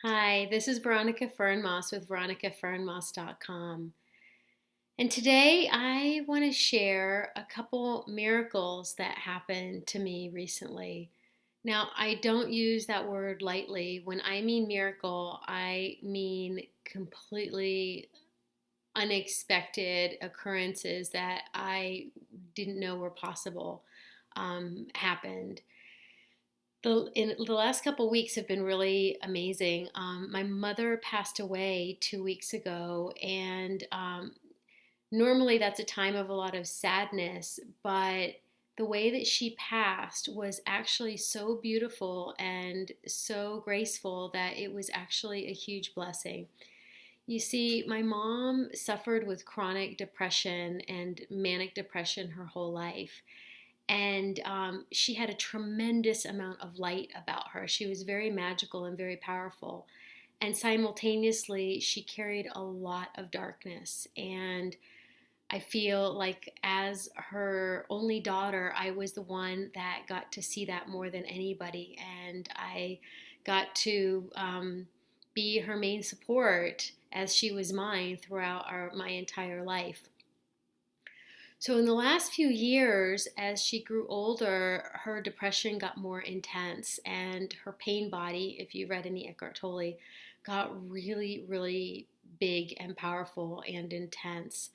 Hi, this is Veronica Fernmoss with veronicafernmoss.com. And today I want to share a couple miracles that happened to me recently. Now, I don't use that word lightly. When I mean miracle, I mean completely unexpected occurrences that I didn't know were possible happened. In the last couple weeks have been really amazing. My mother passed away 2 weeks ago, and normally that's a time of a lot of sadness, but the way that she passed was actually so beautiful and so graceful that it was actually a huge blessing. You see, my mom suffered with chronic depression and manic depression her whole life. And she had a tremendous amount of light about her. She was very magical and very powerful. And simultaneously, she carried a lot of darkness. And I feel like as her only daughter, I was the one that got to see that more than anybody. And I got to be her main support as she was mine throughout my entire life. So, in the last few years, as she grew older, her depression got more intense, and her pain body, if you read any Eckhart Tolle, got really, really big and powerful and intense.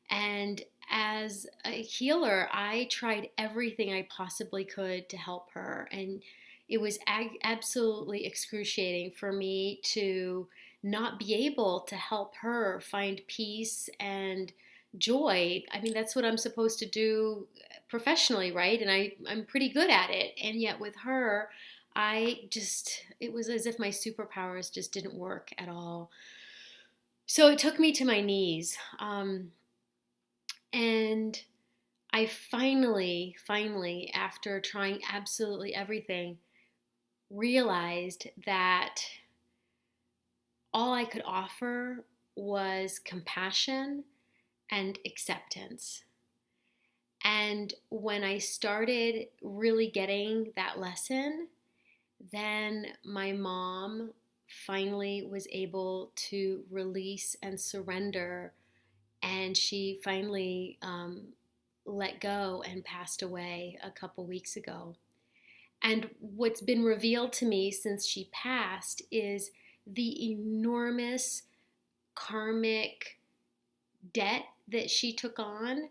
And as a healer, I tried everything I possibly could to help her. And it was absolutely excruciating for me to not be able to help her find peace and joy. I mean, that's what I'm supposed to do professionally, right? And I'm pretty good at it. And yet with her, it was as if my superpowers just didn't work at all. So it took me to my knees. And I finally, after trying absolutely everything, realized that all I could offer was compassion and acceptance. And when I started really getting that lesson, then my mom finally was able to release and surrender, and she finally let go and passed away a couple weeks ago. And what's been revealed to me since she passed is the enormous karmic debt that she took on.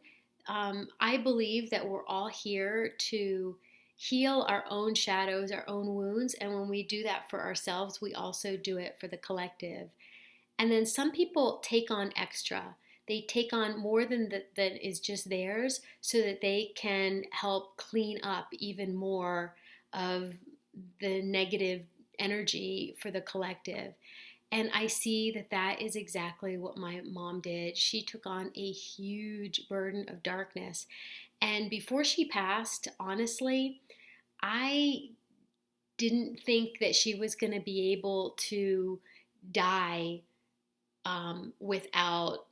I believe that we're all here to heal our own shadows, our own wounds. And when we do that for ourselves, we also do it for the collective. And then some people take on extra. They take on more than that is just theirs so that they can help clean up even more of the negative energy for the collective. And I see that that is exactly what my mom did. She took on a huge burden of darkness. And before she passed, honestly, I didn't think that she was going to be able to die without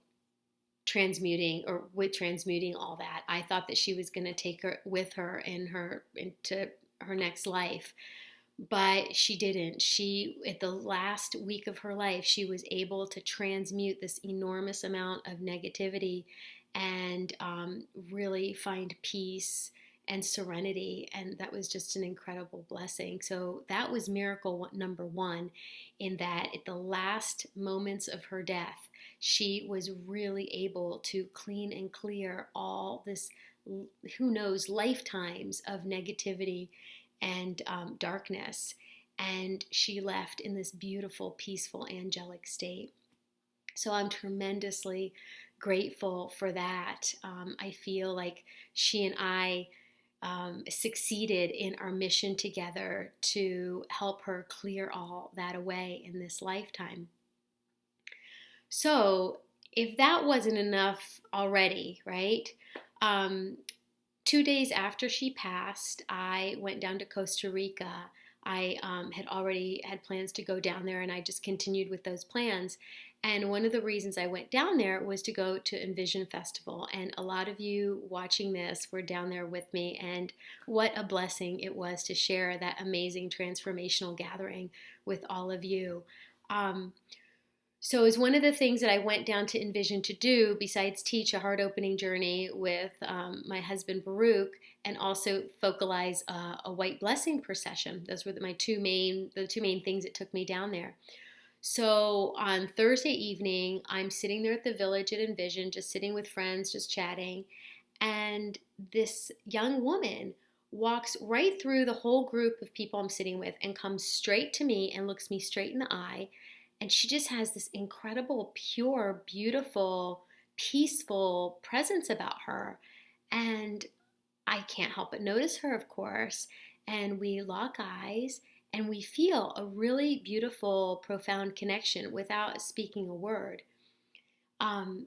transmuting or with transmuting all that. I thought that she was going to take her with her into her next life, but she didn't. She, at the last week of her life, she was able to transmute this enormous amount of negativity and really find peace and serenity. And that was just an incredible blessing. So that was miracle number one, in that at the last moments of her death, she was really able to clean and clear all this, who knows, lifetimes of negativity and darkness. And she left in this beautiful, peaceful, angelic state. So I'm tremendously grateful for that. I feel like she and I succeeded in our mission together to help her clear all that away in this lifetime. So, if that wasn't enough already, right? 2 days after she passed, I went down to Costa Rica I had already had plans to go down there, and I just continued with those plans. And one of the reasons I went down there was to go to Envision Festival. And a lot of you watching this were down there with me. And what a blessing it was to share that amazing transformational gathering with all of you. Um, so, as one of the things that I went down to Envision to do, besides teach a heart opening journey with my husband Baruch, and also focalize a white blessing procession. Those were the two main things that took me down there. So on Thursday evening, I'm sitting there at the village at Envision, just sitting with friends, just chatting, and this young woman walks right through the whole group of people I'm sitting with and comes straight to me and looks me straight in the eye. And she just has this incredible, pure, beautiful, peaceful presence about her. And I can't help but notice her, of course. And we lock eyes and we feel a really beautiful, profound connection without speaking a word. Um,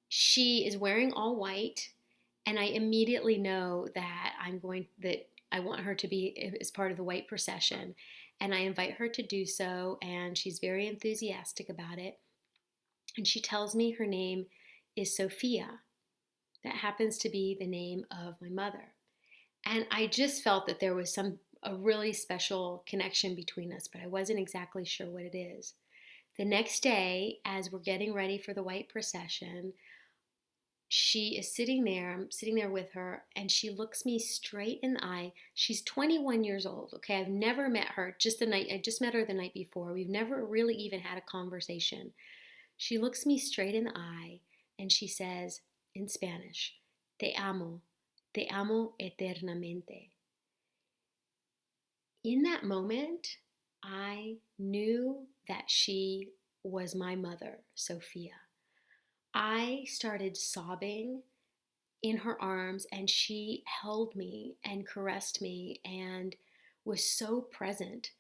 she is wearing all white, and I immediately know that I want her to be as part of the white procession. And I invite her to do so, and she's very enthusiastic about it. And she tells me her name is Sophia. That happens to be the name of my mother. And I just felt that there was a really special connection between us, but I wasn't exactly sure what it is. The next day, as we're getting ready for the white procession, she is sitting there. I'm sitting there with her, and she looks me straight in the eye. She's 21 years old. Okay, I've never met her. I just met her the night before. We've never really even had a conversation. She looks me straight in the eye, and she says in Spanish, Te amo eternamente. In that moment, I knew that she was my mother, Sophia. I started sobbing in her arms, and she held me and caressed me and was so present.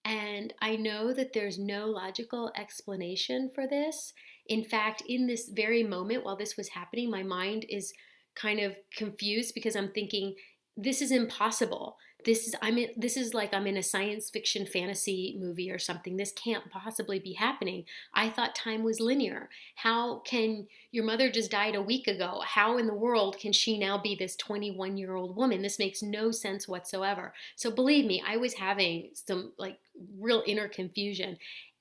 And I know that there's no logical explanation for this. In fact, in this very moment while this was happening, my mind is kind of confused because I'm thinking, this is impossible. This is like I'm in a science fiction fantasy movie or something. This can't possibly be happening. I thought time was linear. How can your mother just died a week ago? How in the world can she now be this 21-year-old woman? This makes no sense whatsoever. So believe me, I was having some like real inner confusion.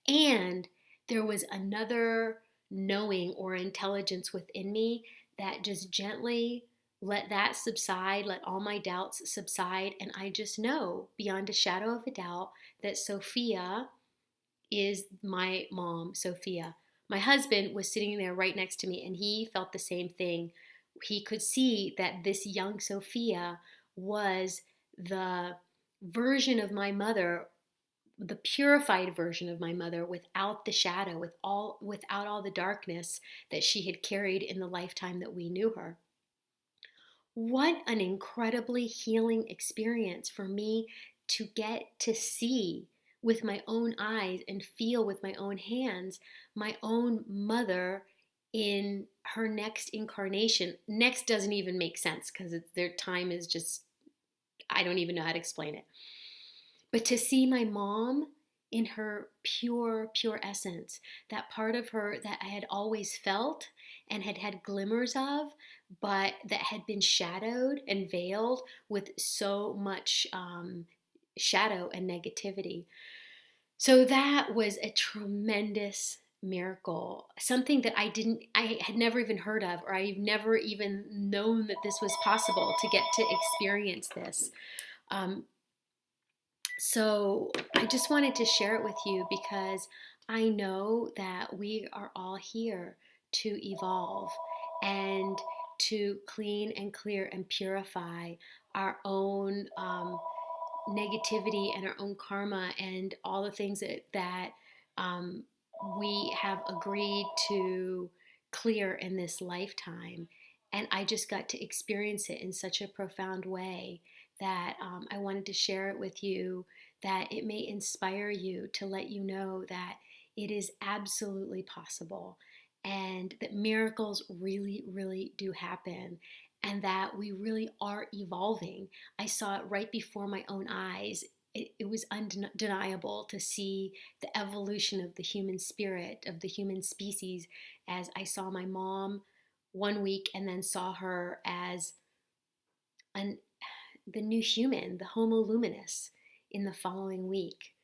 And there was another knowing or intelligence within me that just gently let that subside, let all my doubts subside. And I just know beyond a shadow of a doubt that Sophia is my mom, Sophia. My husband was sitting there right next to me, and he felt the same thing. He could see that this young Sophia was the version of my mother, the purified version of my mother, without the shadow, without all the darkness that she had carried in the lifetime that we knew her. What an incredibly healing experience for me to get to see with my own eyes and feel with my own hands my own mother in her next incarnation. Next doesn't even make sense because their time is just, I don't even know how to explain it. But to see my mom in her pure, pure essence, that part of her that I had always felt and had had glimmers of, but that had been shadowed and veiled with so much shadow and negativity. So that was a tremendous miracle, something that I had never even heard of, or I've never even known that this was possible to get to experience this. Um, so I just wanted to share it with you because I know that we are all here to evolve and to clean and clear and purify our own negativity and our own karma and all the things that um, we have agreed to clear in this lifetime. And I just got to experience it in such a profound way that I wanted to share it with you, that it may inspire you, to let you know that it is absolutely possible and that miracles really, really do happen and that we really are evolving. I saw it right before my own eyes it was undeniable to see the evolution of the human spirit, of the human species, as I saw my mom one week and then saw her as an, the new human, the Homo luminous, in the following week.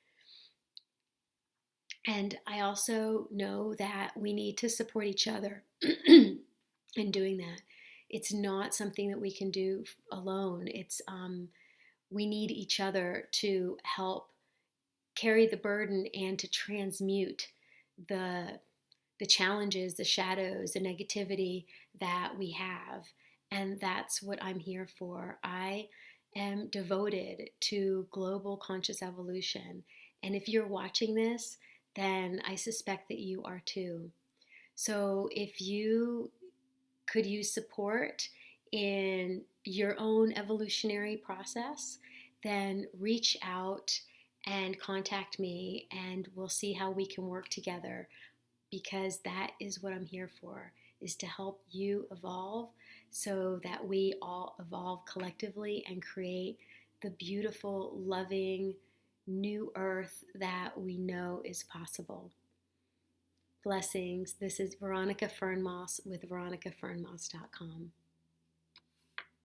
And I also know that we need to support each other in doing that. It's not something that we can do alone. We need each other to help carry the burden and to transmute the the challenges, the shadows, the negativity that we have. And that's what I'm here for. I am devoted to global conscious evolution. And if you're watching this, then I suspect that you are too. So if you could use support in your own evolutionary process, then reach out and contact me, and we'll see how we can work together, because that is what I'm here for, is to help you evolve so that we all evolve collectively and create the beautiful, loving new earth that we know is possible. Blessings. This is Veronica Fernmoss with veronicafernmoss.com.